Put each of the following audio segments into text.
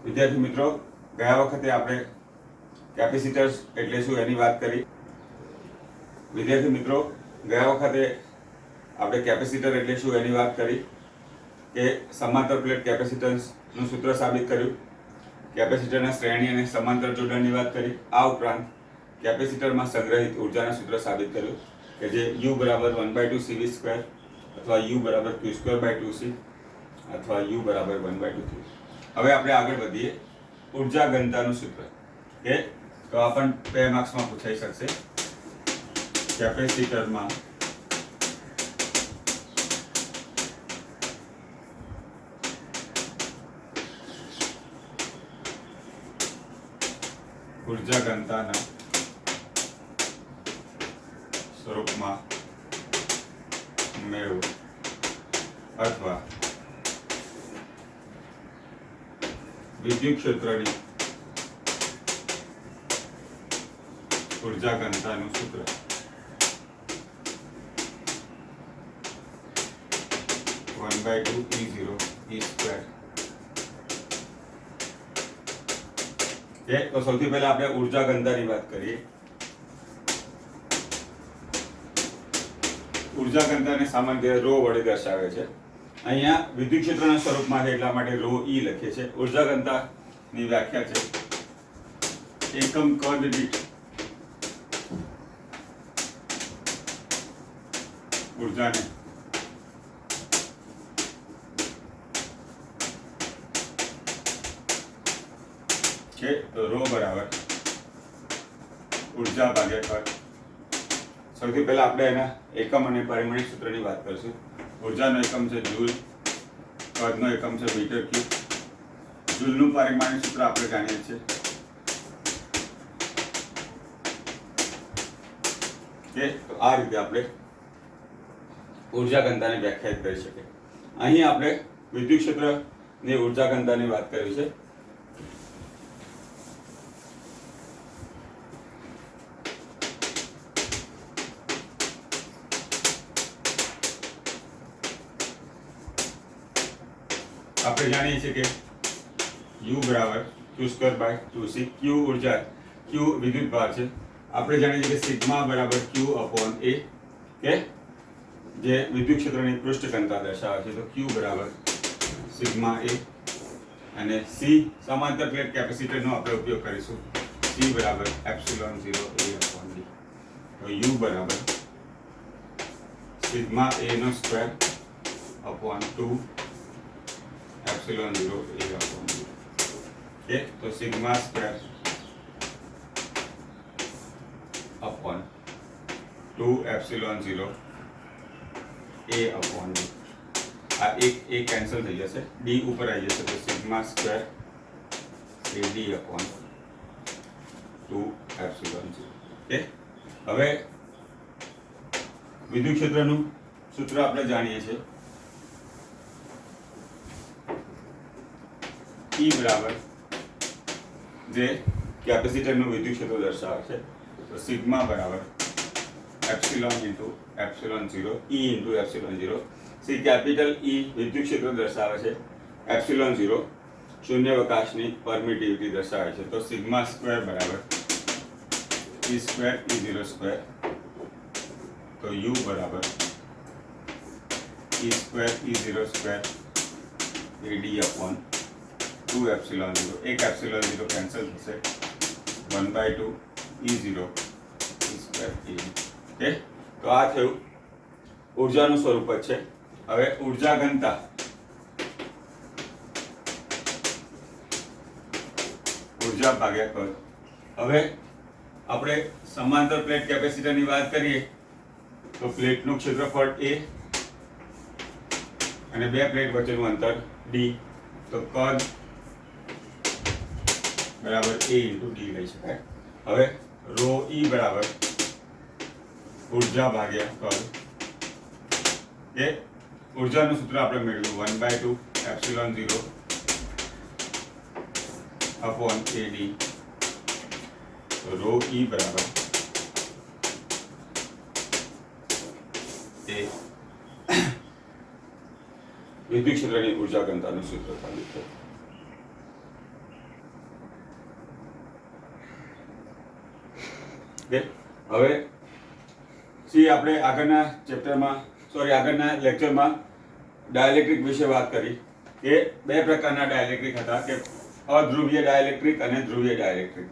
વિદ્યાર્થી મિત્રો, ગયા વખતે આપણે કેપેસિટર્સ એટલે શું એની વાત કરી. વિદ્યાર્થી મિત્રો, ગયા વખતે આપણે કેપેસિટર એટલે શું એની વાત કરી કે સમાંતર પ્લેટ કેપેસિટન્સનું સૂત્ર સાબિત કર્યું, કેપેસિટરના શ્રેણી અને સમાંતર જોડાણની વાત કરી. આ ઉપરાંત કેપેસિટરમાં સંગ્રહિત ઉર્જાના સૂત્ર સાબિત કર્યું કે જે U બરાબર 1/2 CV² અથવા U બરાબર Q²/2C અથવા U બરાબર 1/2 હવે આપણે આગળ વધીએ. ઉર્જા ઘનતાનું સૂત્ર કે તો આ પણ 2 માર્ક્સમાં પૂછાઈ શકશે. કેપેસિટરમાં ઉર્જા ઘનતાના સ્વરૂપમાં મેળવો અથવા વિદ્યુત ક્ષેત્રની ઉર્જા ઘનતાનું સૂત્ર (1/2 E0 E²). તો સૌથી પહેલા આપણે ઉર્જા ઘનતાની વાત કરીએ. ઉર્જા ઘનતાને સામાન્ય રો વડે દર્શાવે છે. અહીંયા વિદ્યુત ક્ષેત્રના સ્વરૂપમાં છે એટલા માટે ρe લખીએ છીએ. ઉર્જા ઘનતાની વ્યાખ્યા છે એકમ કદ દીઠ ઉર્જાને કે તો ρ બરાબર ઉર્જા ભાગ્યા કદ. સૌથી પહેલા આપણે એના એકમ અને પરિમાણિક સૂત્રની વાત કરીશું. ઉર્જાનો એકમ છે જૂલ, કદનો એકમ છે મીટર ક્યુબ. જૂલનું પરિમાણિક સૂત્ર આપણે જાણીએ છીએ કે તો આ રીતે આપણે ઉર્જા ઘનતાને વ્યાખ્યાયિત કરી શકીએ. અહીં આપણે વિદ્યુત ક્ષેત્રની ઉર્જા ઘનતાની વાત કરી છે. આપણે જાણીએ છીએ કે U બરાબર Q²/2C. Q ઉર્જા, Q વિદ્યુત ભાર છે. આપણે જાણીએ છીએ કે સિગ્મા બરાબર Q અપોન A કે જે વિદ્યુત ક્ષેત્રની પૃષ્ઠ ઘનતા દર્શાવે છે. તો Q બરાબર સિગ્મા A અને C સમાંતર પ્લેટ કેપેસિટરનો આપણે ઉપયોગ કરીશું. C બરાબર એપ્સિલોન 0 A અપોન D. તો U બરાબર સિગ્મા A નો square upon 2 epsilon 0 A upon D. તો sigma square upon 2 epsilon 0 A upon D. આ એક કેન્સલ થઈ જશે, D ઉપર આવી જશે. તો sigma square AD upon 2 epsilon 0. હવે વિદ્યુત ક્ષેત્રનું સૂત્ર આપણે જાણીએ છીએ. E બરાબર જે કેપેસિટરનું વિદ્યુત ક્ષેત્ર દર્શાવે છે. તો સિગ્મા બરાબર epsilon into epsilon 0 E into epsilon 0. C capital E વિદ્યુત ક્ષેત્ર દર્શાવે છે. એપ્સિલોન 0 શૂન્યાવકાશની પરમિટિવિટી દર્શાવે છે. તો સિગ્મા સ્ક્વેર બરાબર E² E0². તો U બરાબર E² E0² AD upon 2 epsilon 0. એક એપ્સિલોન 0 કેન્સલ થશે. 1/2 E0 E² AD. તો આ થયું ઉર્જાનું સ્વરૂપ જ છે. હવે ઉર્જા ઘનતા ઉર્જા ભાગ્યા કદ. હવે આપણે સમાંતર પ્લેટ કેપેસિટરની વાત કરીએ તો પ્લેટનું ક્ષેત્રફળ A અને બે પ્લેટ વચ્ચેનું અંતર D. તો કદ બરાબર A ઇન્ટુ D લઈ શકાય. હવે ρe બરાબર ઉર્જા ભાગ્યા કદ. એ ઉર્જાનું સૂત્ર આપણે મેળવ્યું 1/2 એપ્સિલોન 0 અપોન AD. તો ρe બરાબર એ વિદ્યુત ક્ષેત્રની ઉર્જા ઘનતાનું સૂત્ર સાબિત થયું. ઓકે, હવે આપણે આગળના લેક્ચરમાં ડાયલેક્ટ્રિક વિશે વાત કરી કે બે પ્રકારના ડાયલેક્ટ્રિક હતા કે અધ્રુવીય ડાયલેક્ટ્રિક અને ધ્રુવીય ડાયલેક્ટ્રિક.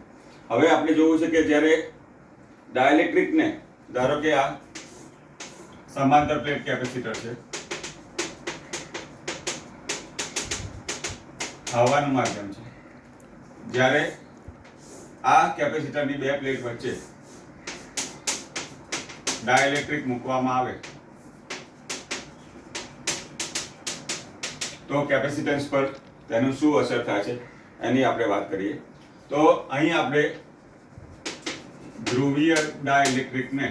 હવે આપણે જોવું છે કે જ્યારે ડાયલેક્ટ્રિકને, ધારો કે આ સમાંતર પ્લેટ કેપેસિટર છે, હવાનું માધ્યમ છે, જ્યારે આ કેપેસિટરની બે પ્લેટ વચ્ચે ડાયલેક્ટ્રિક મૂકવામાં આવે તો કેપેસિટન્સ પર તેનું શું અસર થાય છે એની આપણે વાત કરીએ. તો અહીં આપણે ધ્રુવીય ડાયલેક્ટ્રિકને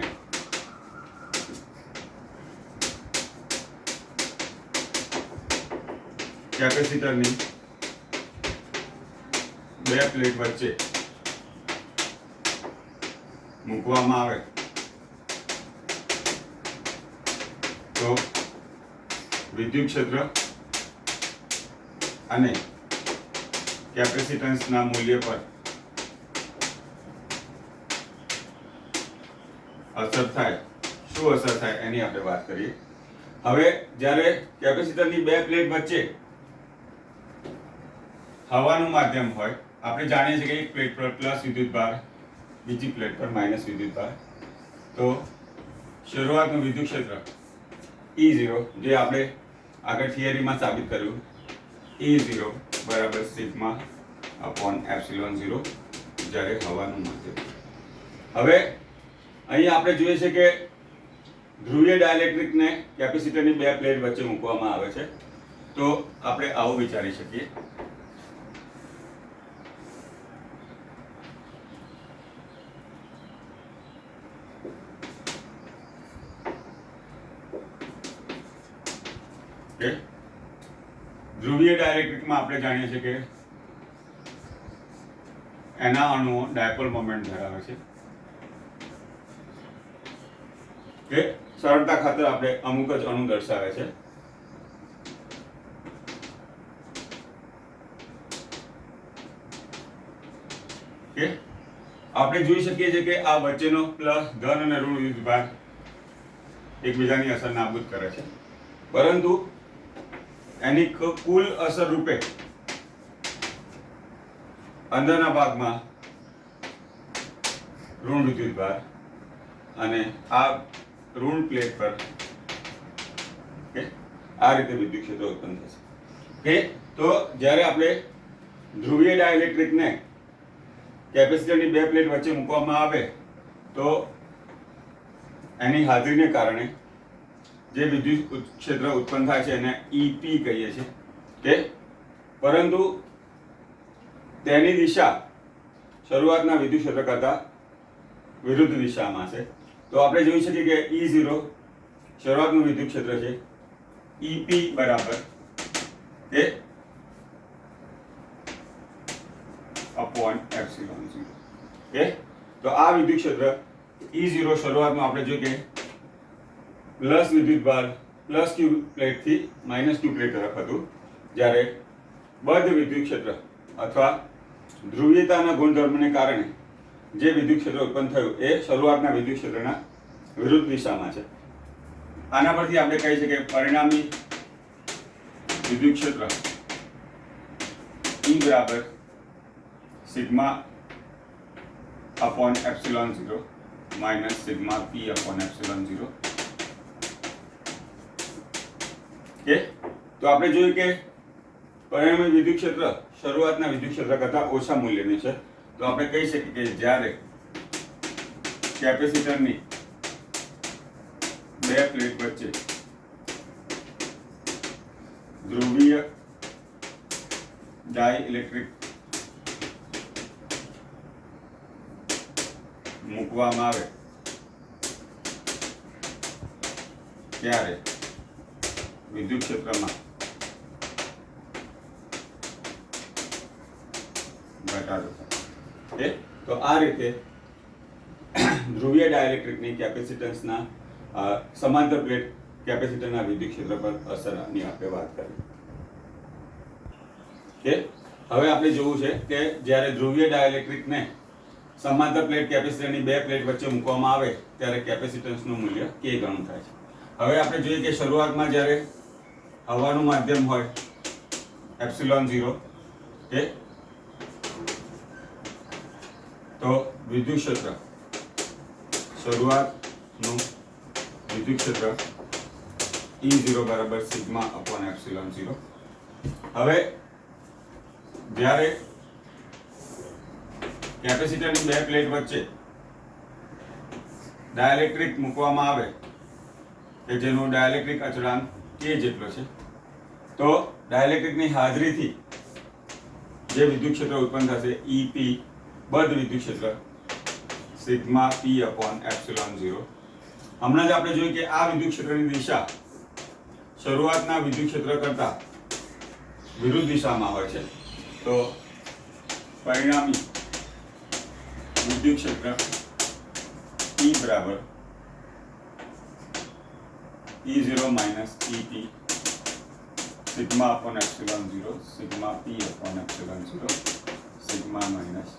કેપેસિટરની બે પ્લેટ વચ્ચે મૂકવામાં આવે તો વિદ્યુત ક્ષેત્ર અને કેપેસિટન્સના મૂલ્ય પર અસર થાય, શું અસર થાય એની આપણે વાત કરીએ. હવે જ્યારે કેપેસિટરની બે પ્લેટ વચ્ચે હવાનું માધ્યમ હોય, આપણે જાણીએ છીએ કે એક પ્લેટ પર પ્લસ વિદ્યુતભાર, બીજી પ્લેટ પર માઇનસ વિદ્યુતભાર, તો શરૂઆતનું વિદ્યુત ક્ષેત્ર E0, જે આપણે આગળ થિયરીમાં સાબિત કર્યું, E0 બરાબર સિગ્મા અપોન એપ્સિલોન 0 જ્યારે હવાનું માધ્યમ. હવે અહીં આપણે જોઈએ છે કે ધ્રુવીય ડાયલેક્ટ્રિકને કેપેસિટરની બે પ્લેટ વચ્ચે મૂકવામાં આવે છે, તો આપણે આવું વિચારી શકીએ કે ધ્રુવીય ડાયલેક્ટ્રિકમાં આપણે જાણીએ છીએ કે એના અણુઓ ડાયપોલ મોમેન્ટ ધરાવે છે કે સરળતા ખાતર આપણે અમુક જ અણુ દર્શાવે છે. કે આપણે જોઈ શકીએ છીએ કે આ વચ્ચેનો પ્લસ ધન અને ઋણ વિદ્યુતભાર એકબીજાની અસર નાબૂદ કરે છે, પરંતુ એની કુલ અસર રૂપે અંદરના ભાગમાં ઋણ વિદ્યુતભાર અને આ ઋણ પ્લેટ પર આ રીતે વિદ્યુત ક્ષેત્ર ઉત્પન્ન થશે. કે તો જ્યારે આપણે ધ્રુવીય ડાયલેક્ટ્રિકને કેપેસિટરની બે પ્લેટ વચ્ચે મૂકવામાં આવે તો એની હાજરીને કારણે જે વિદ્યુત ક્ષેત્ર ઉત્પન્ન થાય છે એને EP કહીએ છીએ કે, પરંતુ તેની દિશા શરૂઆતના વિદ્યુત ક્ષેત્ર કરતાં વિરુદ્ધ દિશામાં છે. તો આપણે જોઈ શકીએ કે E0 શરૂઆતનું વિદ્યુત ક્ષેત્ર છે, EP બરાબર એ અપોન એપ્સિલોન 0. કે તો આ વિદ્યુત ક્ષેત્ર E0 શરૂઆતમાં આપણે જોઈએ કે પ્લસ વિદ્યુતભાર પ્લસ Q પ્લેટ થી માઇનસ Q પ્લેટ તરફ હતું, જ્યારે બદ્ધ વિદ્યુત ક્ષેત્ર અથવા ધ્રુવીયતાના ગુણધર્મને કારણે જે વિદ્યુત ક્ષેત્ર ઉત્પન્ન થયું એ શરૂઆતના વિદ્યુત ક્ષેત્રના વિરુદ્ધ દિશામાં છે. આના પરથી આપણે કહી શકીએ કે પરિણામી વિદ્યુત ક્ષેત્ર E બરાબર sigma upon epsilon 0 minus sigma P upon epsilon 0. કે તો આપણે જોયું કે પરિણામી વિદ્યુત ક્ષેત્ર શરૂઆતના વિદ્યુત ક્ષેત્ર કરતાં ઓછા મૂલ્યનું છે. તો આપણે કહી શકીએ કે જ્યારે કેપેસિટરની બે પ્લેટ વચ્ચે ધ્રુવીય ડાઇલેક્ટ્રિક મૂકવામાં આવે ત્યારે વિદ્યુત ક્ષેત્રમાં ઘટાડો થાય. તો આ રીતે ધ્રુવીય ડાયલેક્ટ્રિકની કેપેસિટન્સના સમાંતર પ્લેટ કેપેસિટરના વિદ્યુત ક્ષેત્ર પર અસરની આપણે વાત કરી. કે હવે આપણે જોવું છે કે જ્યારે ધ્રુવીય ડાયલેક્ટ્રિકને સમાંતર પ્લેટ કેપેસિટરની બે પ્લેટ વચ્ચે મૂકવામાં આવે ત્યારે કેપેસિટન્સનું મૂલ્ય K ગણું થાય છે. હવે આપણે જોઈએ કે શરૂઆતમાં જ્યારે હવાનું માધ્યમ હોય ε0 કે તો વિદ્યુત ક્ષેત્ર શરૂઆતનું વિદ્યુત ક્ષેત્ર E0 બરાબર સિગ્મા અપોન ε0. હવે જ્યારે કેપેસિટરની બે પ્લેટ વચ્ચે ડાઇલેક્ટ્રિક મૂકવામાં આવે કે જેનો ડાઇલેક્ટ્રિક અચળાંક K જેટલો છે, તો ડાઇલેક્ટ્રિકની હાજરીથી જે વિદ્યુત ક્ષેત્ર ઉત્પન્ન થશે EP બધ વિદ્યુત ક્ષેત્ર સિગ્મા P અપોન ε0. હમણાં જ આપણે જોયું કે આ વિદ્યુત ક્ષેત્રની દિશા શરૂઆતના વિદ્યુત ક્ષેત્ર કરતા વિરુદ્ધ દિશામાં હોય છે, તો પરિણામી વિદ્યુત ક્ષેત્ર E બરાબર E0 minus EP sigma upon ε0 sigma P upon ε0 sigma minus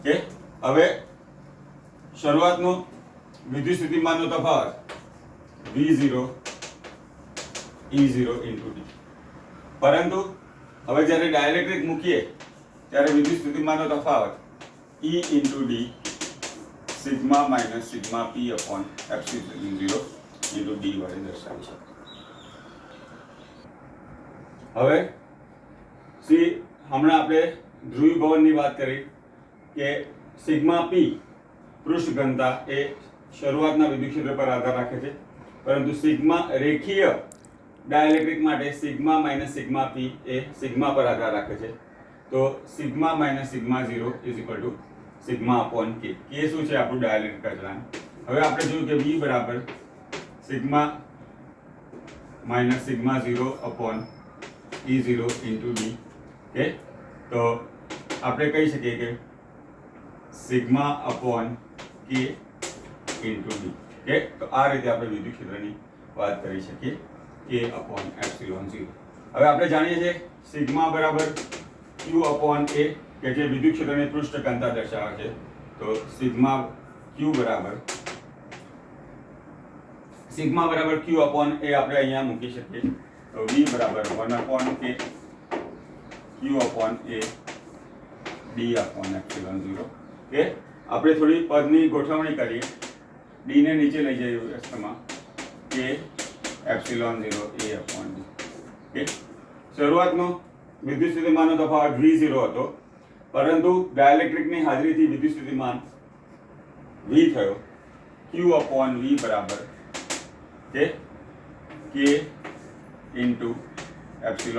કે હવે શરૂઆતનો વિદ્યુત સ્થિતિમાનનો તફાવત V0 E0 ઇન્ટુ D. પરંતુ હવે જ્યારે ડાઇલેક્ટ્રિક મૂકીએ ત્યારે વિદ્યુત સ્થિતિમાનનો તફાવત E into D sigma minus sigma P upon ε0 into D વડે દર્શાવી શકાય. હવે હમણાં આપણે ધ્રુવીભવનની વાત કરી કે સિગ્મા P પૃષ્ઠ ઘનતા એ શરૂઆતના વિદ્યુત ક્ષેત્ર પર આધાર રાખે છે, પરંતુ સિગ્મા રેખીય ડાઇલેક્ટ્રિક માટે સિગ્મા માઇનસ સિગ્મા P એ સિગ્મા પર આધાર રાખે છે. તો sigma minus sigma 0 is equal to sigma upon K. K શું છે? આપણું ડાઇલેક્ટ્રિક અચળાંક. હવે આપણે જોયું કે V બરાબર sigma minus sigma 0 upon E0 into D. કે તો આપણે કહી શકીએ કે sigma upon K into D. કે તો આ રીતે આપણે વિદ્યુત ક્ષેત્રની વાત કરી શકીએ K અપોન ε0. હવે આપણે જાણીએ છીએ સિગ્મા બરાબર Q અપોન A કે જે વિદ્યુત ક્ષેત્રની પૃષ્ઠ ઘનતા દર્શાવે છે. તો સિગ્મા Q બરાબર Q અપોન A આપણે અહીંયા મૂકી શકીએ. તો V બરાબર 1 upon K Q upon A D upon ε0. કે આપણે થોડી પદની ગોઠવણી કરીએ. D ને નીચે લઈ જઈએ વ્યસ્તમાં કે ε0 A અપોન D. કે શરૂઆતનો વિદ્યુત સ્થિતિમાનનો તફાવત V0 હતો, પરંતુ ડાઇલેક્ટ્રિકની હાજરીથી વિદ્યુત સ્થિતિમાન V થયો. Q અપોન V બરાબર કે K into ε0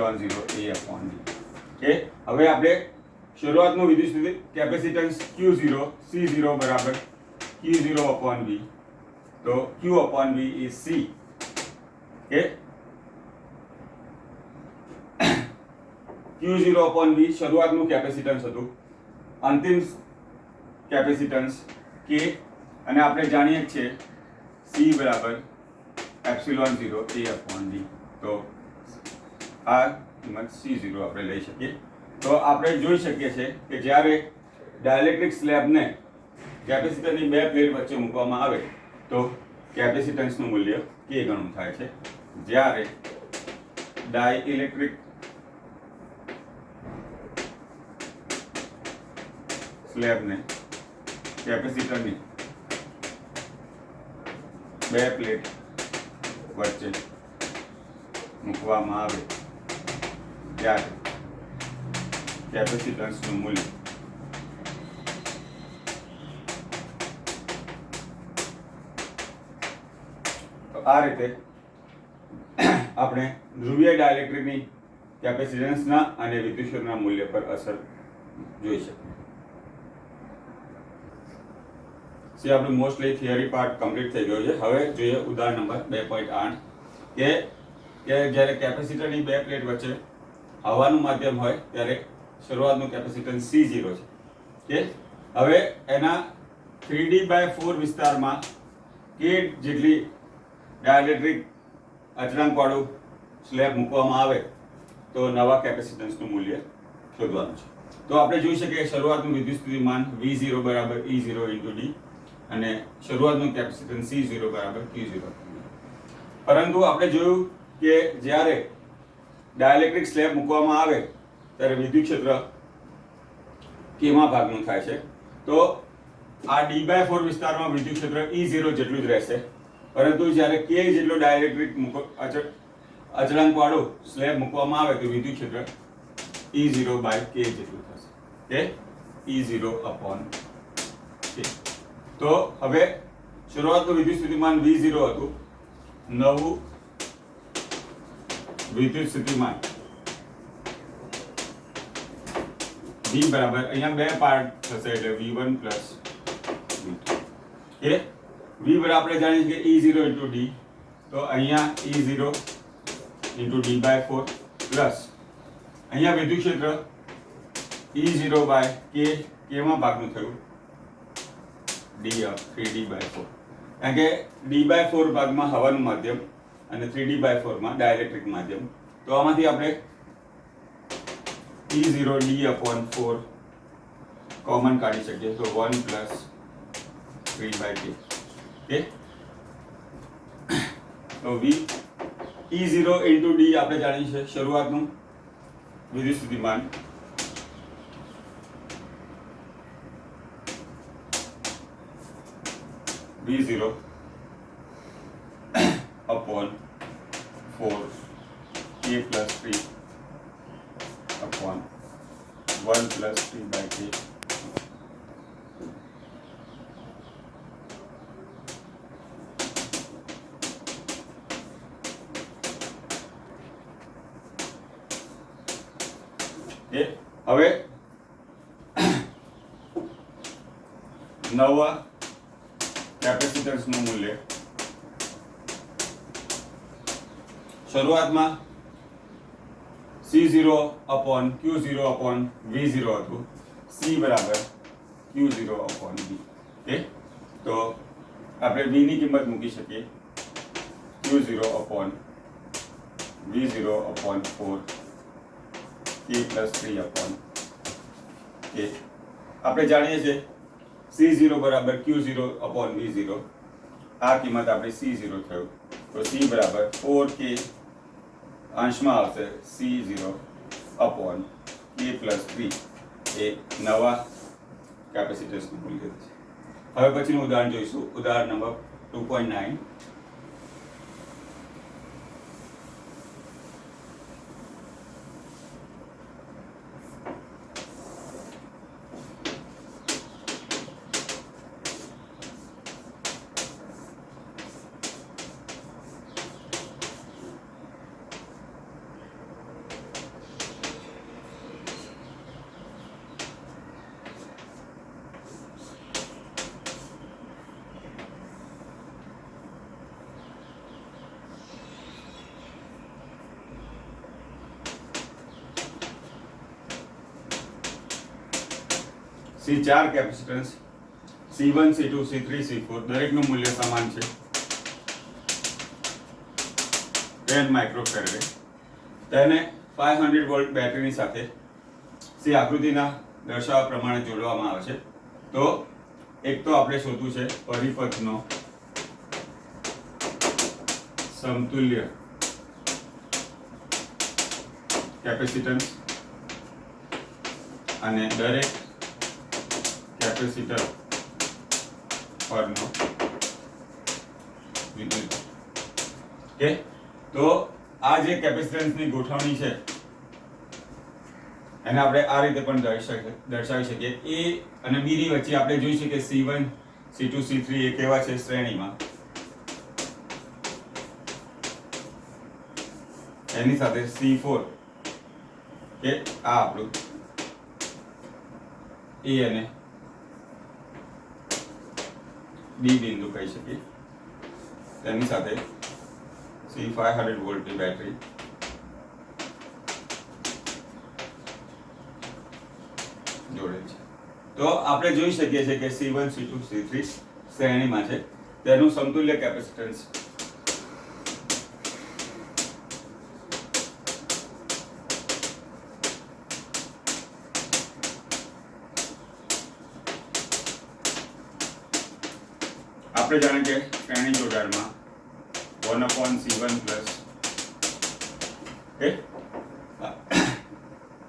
A upon D. કે હવે આપણે શરૂઆતનું વિદ્યુત સ્થિતિ કેપેસિટન્સ Q0 C0 બરાબર Q0 અપોન V. તો Q upon V is C. કે Q0 અપોન V શરૂઆતનું કેપેસિટન્સ હતું, અંતિમ કેપેસિટન્સ K, અને આપણે જાણીએ છીએ C બરાબર ε0 A અપોન D. તો આ કિંમત C0 આપણે લઈ શકીએ. તો આપણે જોઈ શકીએ છીએ કે જ્યારે ડાઇલેક્ટ્રિક સ્લેબને કેપેસિટરની બે પ્લેટ વચ્ચે મૂકવામાં આવે તો કેપેસિટન્સનું મૂલ્ય K ગણું થાય છે. જ્યારે ડાઇલેક્ટ્રિક સ્લેબને કેપેસિટરની બે પ્લેટ વચ્ચે મૂકવામાં આવે ત્યારે કેપેસિટન્સનું મૂલ્ય તો આ રીતે આપણે ધ્રુવીય ડાઇલેક્ટ્રિકની કેપેસિટન્સના અને વિદ્યુત ક્ષેત્રના મૂલ્ય પર અસર જોઈ શકીએ. આપણું મોસ્ટલી થિયરી પાર્ટ કમ્પ્લીટ થઈ ગયો છે. હવે જોઈએ ઉદાહરણ નંબર 2.8 કે જ્યારે કેપેસિટરની બે પ્લેટ વચ્ચે હવાનું માધ્યમ હોય ત્યારે શરૂઆતનું કેપેસિટન્સ C0 છે. કે હવે એના 3D/4 વિસ્તારમાં K જેટલી ડાઇલેક્ટ્રિક અચળાંકવાળું સ્લેબ મૂકવામાં આવે તો નવા કેપેસિટન્સનું મૂલ્ય શોધવાનું છે. તો આપણે જોઈ શકીએ શરૂઆતનું વિદ્યુત સ્થિતિમાન V0 બરાબર E0 × D અને શરૂઆતનું કેપેસિટન્સ C0 બરાબર Q0. પરંતુ આપણે જોયું કે જ્યારે ડાઇલેક્ટ્રિક સ્લેબ મૂકવામાં આવે ત્યારે વિદ્યુત ક્ષેત્ર કેમાં ભાગનું થાય છે. તો આ D/4 વિસ્તારમાં વિદ્યુત ક્ષેત્ર E0 જેટલું જ રહેશે, પરંતુ જ્યારે K જેટલો ડાઇલેક્ટ્રિક અચળાંક વાળો સ્લેબ મૂકવામાં આવે તો વિદ્યુત ક્ષેત્ર E0/K જેટલું થશે. કે E0/K. તો હવે શરૂઆતનું વિદ્યુત સ્થિતિમાન V0 હતું. નવું વિદ્યુત સ્થિતિમાન V બરાબર અહીંયા બે પાર્ટ થશે એટલે V1 પ્લસ V2. કે V બરાબર આપણે જાણીએ છીએ કે E0 × D, તો અહીંયા E0 × D/4 પ્લસ અહીંયા વિદ્યુત ક્ષેત્ર E0/K કેમાં ભાગનું થયું D/3D/4, કારણ કે D/4 ભાગમાં હવાનું માધ્યમ અને 3D/4 માં ડાઇલેક્ટ્રિક માધ્યમ. તો આમાંથી આપણે E0 D/4 કોમન કાઢી શકીએ તો 1 પ્લસ 3/K. ઓકે, તો V E0 × D આપણે જાણીએ છીએ શરૂઆતનું વિદ્યુત સ્થિતિમાન V0 upon 4 K plus 3 upon 1 plus 3/K. હવે નવા કેપેસિટન્સનું મૂલ્ય શરૂઆતમાં C0/Q0/V0 હતું. C બરાબર Q0/V. ઓકે, તો આપણે V ની કિંમત મૂકી શકીએ Q0/V0/4 K plus 3/K. આપણે જાણીએ છીએ C0 બરાબર Q0/V0. આ કિંમત આપણે C0 થયું તો C બરાબર 4K અંશમાં આવશે C0/K plus 3 એ નવા કેપેસિટન્સનું મૂલ્ય છે. હવે પછીનું ઉદાહરણ જોઈશું. ઉદાહરણ number 2.9. C4 capacitance C1 C2 C3 C4 દરેકનું મૂલ્ય સમાન છે 10 માઇક્રોફેરેડ. તેને 500 વોલ્ટ બેટરીની સાથે સી આકૃતિના દર્શાવ્યા પ્રમાણે જોડવામાં આવે છે. તો એક તો આપણે શોધવું છે પરિપથનો સમતુલ્ય કેપેસિટન્સ અને દરેક કેપેસિટર પરનો વિદ્યુત. ઓકે, તો આ જે કેપેસિટન્સની ગોઠવણી છે એને આપણે આ રીતે પણ દર્શાવી શકીએ. A અને B ની વચ્ચે આપણે જોઈ શકીએ C1 C2 C3 એ કેવા છે શ્રેણીમાં, એની સાથે C4 કે આ આપણું A અને D બિંદુ કહી શકીએ. તેની સાથે C500 વોલ્ટની બેટરી જોડેલ છે. તો આપણે જોઈ શકીએ છીએ કે C1 C2 C3 શ્રેણીમાં છે. તેનું સમતુલ્ય કેપેસિટન્સ આપણે જાણે કે શ્રેણી જોડાણમાં 1/C1 પ્લસ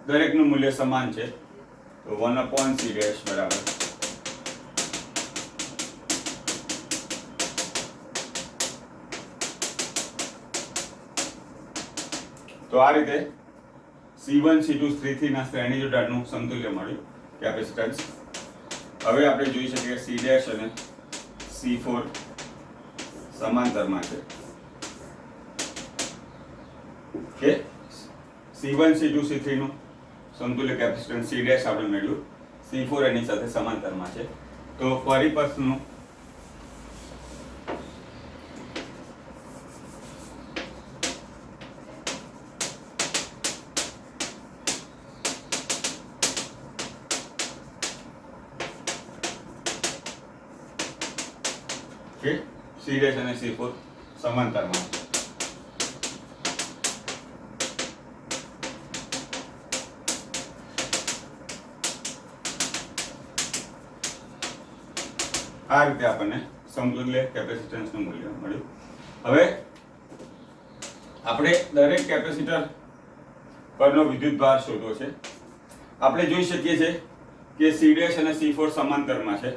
દરેકનું મૂલ્ય સમાન છે, તો 1/C ડેશ બરાબર તો આ રીતે C1 C2 C3 ના શ્રેણી જોડાણનું સમતુલ્ય મળ્યું કેપેસિટન્સ. હવે આપણે જોઈ શકીએ C ડેશ અને C4 સમાંતરમાં છે કે C1 C2 C3 નું સમતુલ્ય કેપેસિટન્સ C ડેશ આપણે મેળવ્યું, C4 એની સાથે સમાંતરમાં છે. તો પરિપથનું કે C ડેશ અને C4 સમાંતરમાં છે. આ રીતે આપણને સમતુલ્ય કેપેસિટન્સનું મૂલ્ય મળ્યું. હવે આપણે દરેક કેપેસિટર પરનો વિદ્યુત ભાર શોધવો છે. આપણે જોઈ શકીએ છીએ કે C ડેશ અને C4 સમાંતરમાં છે.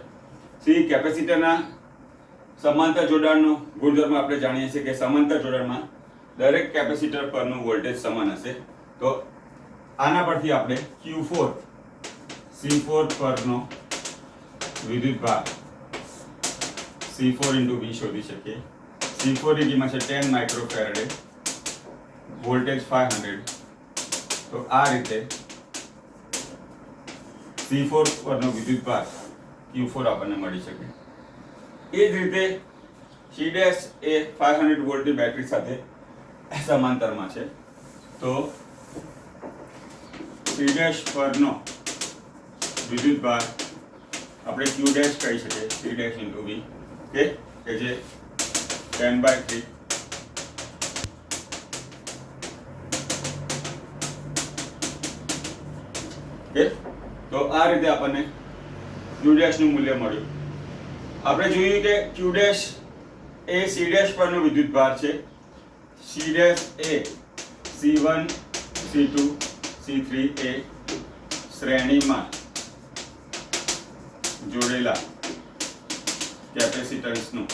C કેપેસિટરના સમાંતર જોડાણનો ગુણધર્મ આપણે જાણીએ છીએ કે સમાંતર જોડાણમાં દરેક કેપેસિટર પરનું વોલ્ટેજ સમાન હશે. તો આના પરથી આપણે Q4 C4 પરનો વિદ્યુત ભાર C4 × V શોધી શકીએ. C4 ની કિંમત છે 10 માઇક્રોફેરેડે, વોલ્ટેજ 500. તો આ રીતે C4 પરનો વિદ્યુત ભાર Q4 આપણને મળી શકે. એ જ રીતે C ડેશ એ 500 વોલ્ટની બેટરી સાથે સમાંતરમાં છે. તો C ડેશ પરનો વિદ્યુત ભાર આપણે Q ડેશ કહી શકીએ, C ડેશ × V કે જે 10/3 તો આ રીતે આપણને Q ડેશ નું મૂલ્ય મળ્યું. આપણે જોયું કે Q ડેશ એ C ડેશ પરનો વિદ્યુત ભાર છે. C ડેશ એ C1 C2 C3 એ શ્રેણીમાં જોડેલા કેપેસિટન્સનું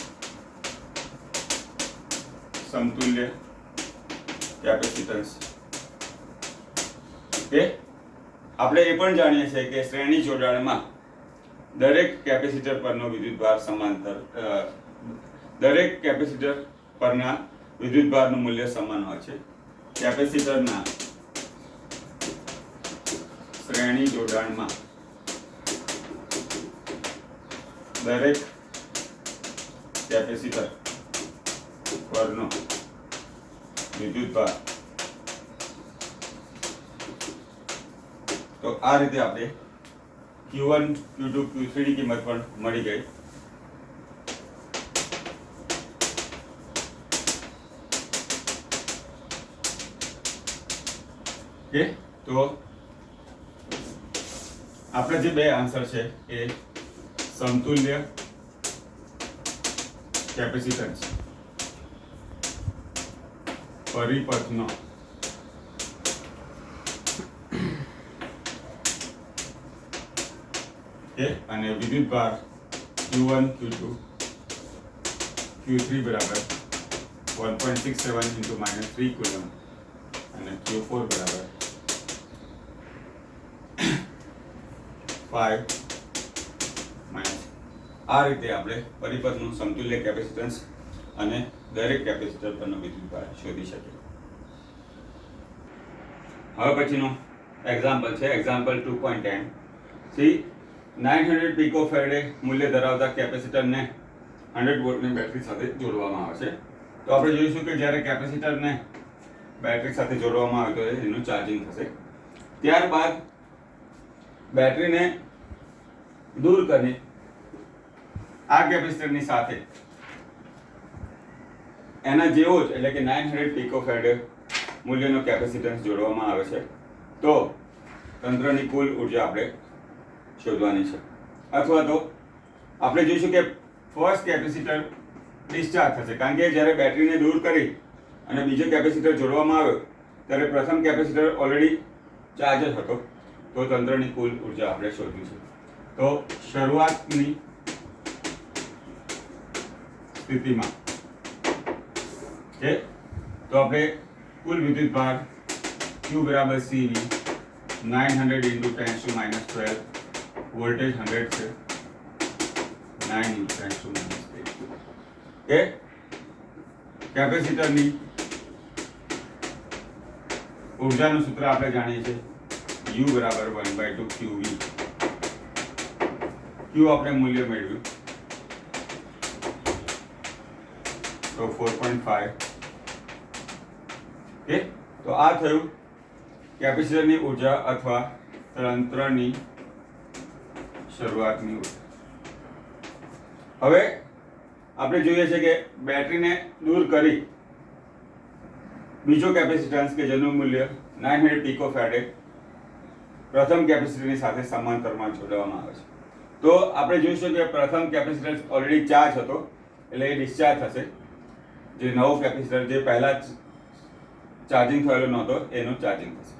સમતુલ્ય કેપેસિટન્સ. આપણે એ પણ જાણીએ છીએ કે શ્રેણી જોડાણમાં દરેક કેપેસિટર પરનો વિદ્યુતભાર સમાંતર દરેક કેપેસિટર પરના વિદ્યુતભારનું મૂલ્ય સમાન હોય છે. કેપેસિટરના શ્રેણી જોડાણમાં દરેક કેપેસિટર પરનો વિદ્યુતભાર. તો આ રીતે આપણે Q1 Q2 Q3 ની કિંમત પણ મળી ગઈ. તો આપણે જે બે આન્સર છે એ સમતુલ્ય કેપેસિટન્સ પરિપથનો અને વિદ્યુતભાર Q1 Q2 Q3 બરાબર 1.67 × -3 કુલમ અને Q4 બરાબર 5 આ રીતે આપણે પરિપથનું સમતુલ્ય કેપેસિટન્સ અને દરેક કેપેસિટર પરનો વિદ્યુતભાર શોધી શકીએ. હવે પછીનું એક્ઝામ્પલ છે એક્ઝામ્પલ 2.10. સી 900 પિકોફેરેડે મૂલ્ય ધરાવતા કેપેસિટરને 100 વોલ્ટની બેટરી સાથે જોડવામાં આવે છે. તો આપણે જોઈશું કે જ્યારે કેપેસિટરને બેટરી સાથે જોડવામાં આવે તો એનું ચાર્જિંગ થશે. ત્યારબાદ બેટરીને દૂર કરી આ કેપેસિટરની સાથે એના જેવો જ એટલે કે 900 પિકોફેરેડે મૂલ્યનો કેપેસિટન્સ જોડવામાં આવે છે. તો તંત્રની કુલ ઉર્જા આપણે શોધવાની છે. અથવા તો આપણે જોઈશું કે ફર્સ્ટ કેપેસિટર ડિસ્ચાર્જ થશે, કારણ કે જ્યારે બેટરીને દૂર કરી અને બીજો કેપેસિટર જોડવામાં આવ્યો ત્યારે પ્રથમ કેપેસિટર ઓલરેડી ચાર્જ જ હતો, તો તંત્રની કુલ ઉર્જા આપણે શોધવી છે. તો શરૂઆતની સ્થિતિમાં તો આપણે કુલ વિદ્યુત ભાર Q બરાબર CV 900 × 10⁻12, વોલ્ટેજ 100 છે, 9 × 10⁻8 કેપેસિટરની ઉર્જાનું સૂત્ર આપણે જાણીએ છીએ U બરાબર 1/2 QV. Q આપણે મૂલ્ય મેળવ્યું તો 4.5. તો આ થયું કેપેસિટરની ઉર્જા અથવા તંત્રની શરૂઆતની ઉર્જા. હવે આપણે જોઈએ છે કે બેટરીને દૂર કરી બીજો કેપેસિટન્સ કે જેનું મૂલ્ય 900 પિકોફેરાડે પ્રથમ કેપેસિટરની સાથે સમાંતરમાં જોડવામાં આવે છે. તો આપણે જોઈશું કે પ્રથમ કેપેસિટર ઓલરેડી ચાર્જ હતો એટલે એ ડિસ્ચાર્જ થશે, જે નવો કેપેસિટર જે પહેલા ચાર્જિંગ થયેલો નહોતો એનું ચાર્જિંગ થશે.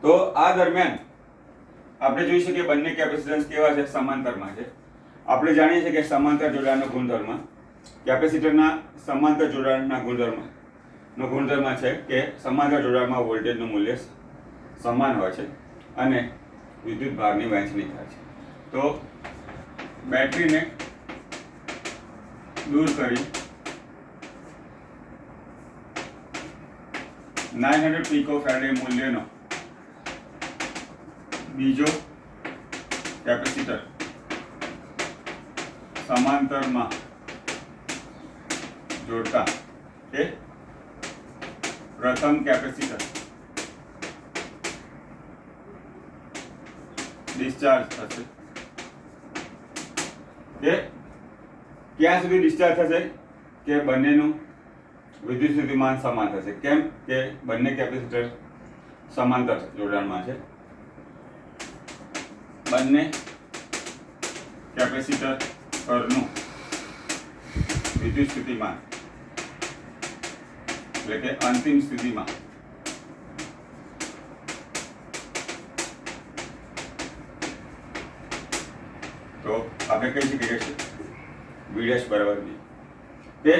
તો આ દરમિયાન આપણે જોઈશું કે બંને કેપેસિટન્સ કેવા છે, સમાંતરમાં છે. આપણે જાણીએ છીએ કે સમાંતર જોડાણનો ગુણધર્મ કેપેસિટરના સમાંતર જોડાણના ગુણધર્મ છે કે સમાંતર જોડાણમાં વોલ્ટેજનું મૂલ્ય સમાન હોય છે અને વિદ્યુત ભારની વહેંચણી થાય છે. તો બેટરીને દૂર કરી 900 પિકોફેરાડે મૂલ્યનો બીજો કેપેસિટર સમાંતરમાં જોડતા પ્રથમ કેપેસિટર ડિસ્ચાર્જ થશે. ક્યાં સુધી ડિસ્ચાર્જ થશે કે બંનેનું વિદ્યુત સ્થિતિમાન સમાન થશે. કેમ કે બંને કેપેસિટર સમાંતર જોડાણમાં છે. બંને કેપેસિટર પરનું વિદ્યુત સ્થિતિમાન એટલે કે અંતિમ સ્થિતિમાં તો આપણે કહી શકીએ કે V' બરાબર V. તે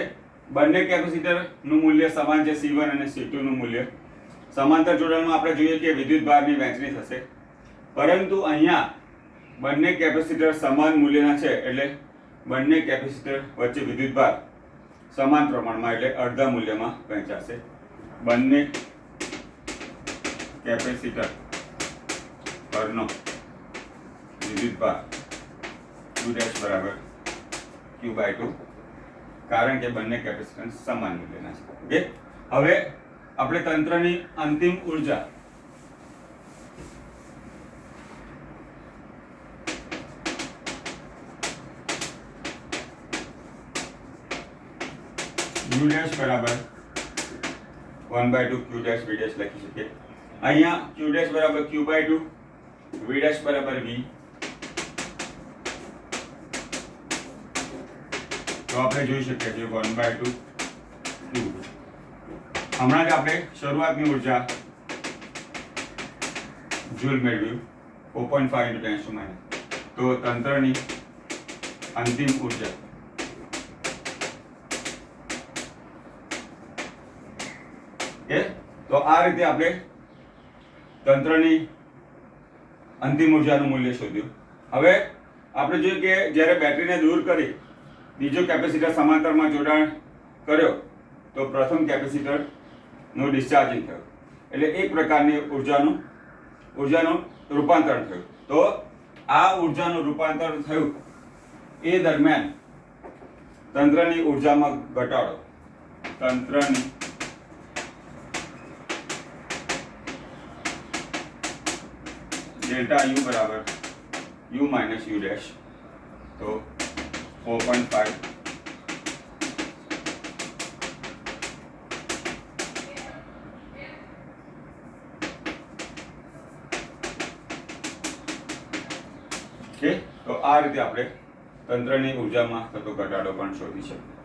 બંને કેપેસિટરનું મૂલ્ય સમાન છે, C1 અને C2 નું મૂલ્ય. સમાંતર જોડાણમાં આપણે જોઈએ કે વિદ્યુત ભારની વહેંચણી થશે, પરંતુ અહીંયા બંને કેપેસિટર સમાન મૂલ્યના છે એટલે બંને કેપેસિટર વચ્ચે વિદ્યુત ભાર સમાન પ્રમાણમાં એટલે અડધા મૂલ્યમાં વહેંચાશે. બંને કેપેસિટર પરનો વિદ્યુત ભાર U' બરાબર Q/2, કારણ કે બંને કેપેસિટન્સ સમાન મૂલ્યના છે. હવે આપણે તંત્રની અંતિમ ઉર્જા U' બરાબર 1/2 Q' V' લખી શકીએ. અહીંયા Q' બરાબર Q/2, V' બરાબર V. તો આપણે જોઈ શકીએ છીએ 1/2 Q. હમણાં જ આપણે શરૂઆતની ઉર્જા જૂલ મેળવ્યું 4.5 × 10⁻. તો તંત્રની અંતિમ ઉર્જા તો આ રીતે આપણે તંત્રની અંતિમ ઉર્જાનું મૂલ્ય શોધ્યું. હવે આપણે જોઈએ કે જ્યારે બેટરીને દૂર કરી બીજો કેપેસિટર સમાંતરમાં જોડાણ કર્યો તો પ્રથમ કેપેસિટરનું ડિસ્ચાર્જિંગ થયું એટલે એક પ્રકારની ઉર્જાનું રૂપાંતરણ થયું. તો આ ઉર્જાનું રૂપાંતરણ થયું એ દરમિયાન તંત્રની ઉર્જામાં ઘટાડો, તંત્રની ડેલ્ટા U બરાબર U માઇનસ U', તો 4.5 તો આ રીતે આપણે તંત્રની ઉર્જામાં થતો ઘટાડો પણ શોધી શકીએ.